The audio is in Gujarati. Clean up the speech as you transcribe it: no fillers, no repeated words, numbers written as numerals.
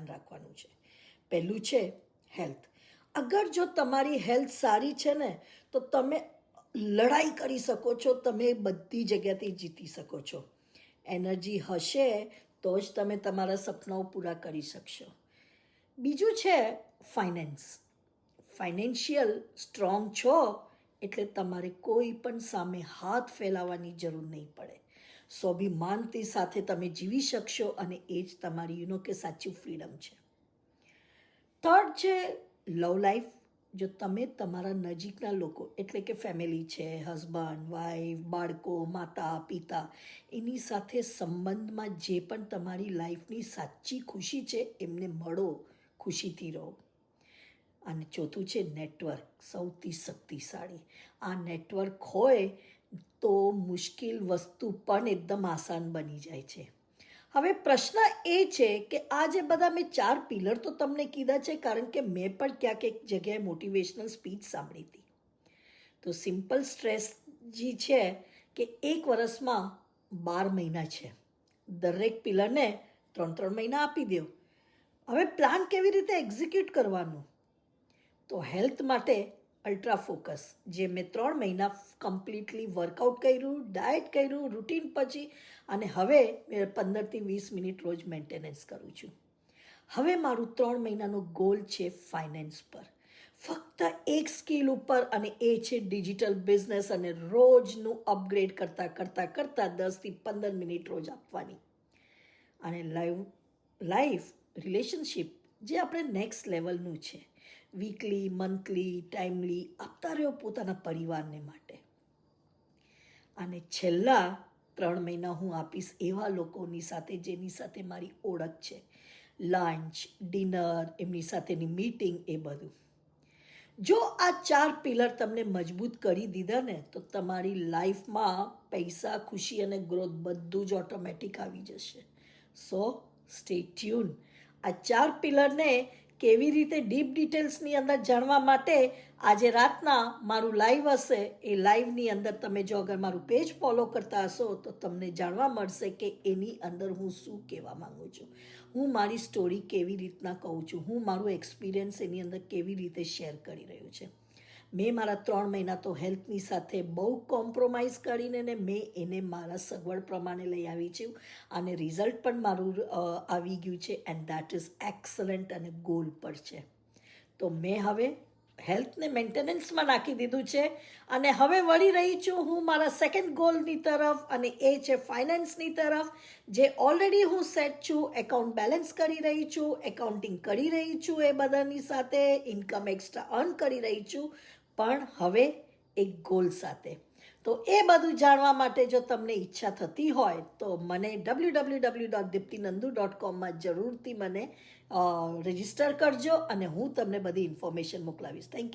ધ્યાન રાખવાનું છે. પહેલું છે હેલ્થ. અગર જો તમારી હેલ્થ સારી છે ને તો તમે લડાઈ કરી શકો છો, તમે બધી જગ્યાથી જીતી શકો છો. એનર્જી હશે તો જ તમે તમારા સપનાઓ પૂરા કરી શકશો. બીજું છે ફાઇનાન્સ. ફાઇનાન્શિયલ સ્ટ્રોંગ છો એટલે તમારે કોઈ પણ સામે હાથ ફેલાવવાની જરૂર નહીં પડે. સ્વાભિમાનથી સાથે તમે જીવી શકશો અને એ જ તમારી કે સાચું ફ્રીડમ છે. થર્ડ છે લવ લાઈફ. જો તમે તમારા નજીકના લોકો એટલે કે ફેમિલી છે, હસબન્ડ, વાઈફ, બાળકો, માતા, પિતા, એની સાથે સંબંધમાં જે પણ તમારી લાઈફની સાચી ખુશી છે એમને મળો, ખુશીથી રહો. અને ચોથું છે નેટવર્ક, સૌથી શક્તિશાળી. આ નેટવર્ક હોય તો મુશ્કેલ વસ્તુ પણ એકદમ આસાન બની જાય છે. હવે પ્રશ્ન એ છે કે આ જે બધા મેં 4 પિલર તો તમને કીધા છે કારણ કે મેં પણ ક્યાંક એક જગ્યાએ મોટિવેશનલ સ્પીચ સાંભળી હતી. તો સિમ્પલ સ્ટ્રેટેજી છે કે 1 વર્ષમાં 12 મહિના છે. દરેક પિલરને 3-3 મહિના આપી દો. હવે પ્લાન કેવી રીતે એક્ઝિક્યુટ કરવાનું? તો હેલ્થ માટે અલ્ટ્રા ફોકસ, જે મેં 3 મહિના કમ્પ્લીટલી વર્કઆઉટ કર્યું, ડાયટ કર્યું, રૂટીન પછી, અને હવે મેં 15થી 20 મિનિટ રોજ મેન્ટેનન્સ કરું છું. હવે મારું 3 મહિનાનો ગોલ છે ફાઇનાન્સ પર, ફક્ત એક સ્કિલ ઉપર, અને એ છે ડિજિટલ બિઝનેસ. અને રોજનું અપગ્રેડ કરતાં 10થી 15 મિનિટ રોજ આપવાની. અને લાઈફ રિલેશનશિપ જે આપણે નેક્સ્ટ લેવલનું છે, વીકલી, મંથલી, ટાઈમલી આપતા રહ્યો પોતાના પરિવારને માટે. અને છેલ્લા 3 મહિના હું આપીશ એવા લોકોની સાથે જેની સાથે મારી ઓળખ છે. લંચ, ડિનર, એમની સાથેની મીટિંગ, એ બધું. જો આ 4 પિલર તમને મજબૂત કરી દીધા ને તો તમારી લાઈફમાં પૈસા, ખુશી અને ગ્રોથ બધું જ ઓટોમેટિક આવી જશે. સો સ્ટે ટ્યુન. આ 4 પિલરને કેવી રીતે ડીપ ડિટેલ્સની અંદર જાણવા માટે આજે રાતના મારું લાઈવ હશે. એ લાઈવની અંદર તમે જો અગર મારું પેજ ફોલો કરતા હશો તો તમને જાણવા મળશે કે એની અંદર હું શું કહેવા માગું છું, હું મારી સ્ટોરી કેવી રીતના કહું છું, હું મારું એક્સપિરિયન્સ એની અંદર કેવી રીતે શેર કરી રહ્યું છે. મેં મારા 3 મહિના તો હેલ્થની સાથે બહુ કોમ્પ્રોમાઇઝ કરીને ને મેં એને મારા સગવડ પ્રમાણે લઈ આવી છું, અને રિઝલ્ટ પણ મારું આવી ગયું છે. એન્ડ દેટ ઇઝ એક્સલન્ટ અને ગોલ પર છે. તો મેં હવે હેલ્થને મેન્ટેનન્સમાં નાખી દીધું છે અને હવે વળી રહી છું હું મારા સેકન્ડ ગોલની તરફ, અને એ છે ફાઇનાન્સની તરફ, જે ઓલરેડી હું સેટ છું. એકાઉન્ટ બેલેન્સ કરી રહી છું, એકાઉન્ટિંગ કરી રહી છું, એ બધાની સાથે ઇન્કમ એક્સ્ટ્રા અર્ન કરી રહી છું, પણ હવે એક ગોલ સાથે. તો એ બધું જાણવા માટે જો તમને ઈચ્છા થતી હોય તો મને www.diptinandu.com જરૂરથી મને રજિસ્ટર કરજો અને હું તમને બધી ઇન્ફોર્મેશન મોકલાવીશ. Thank you.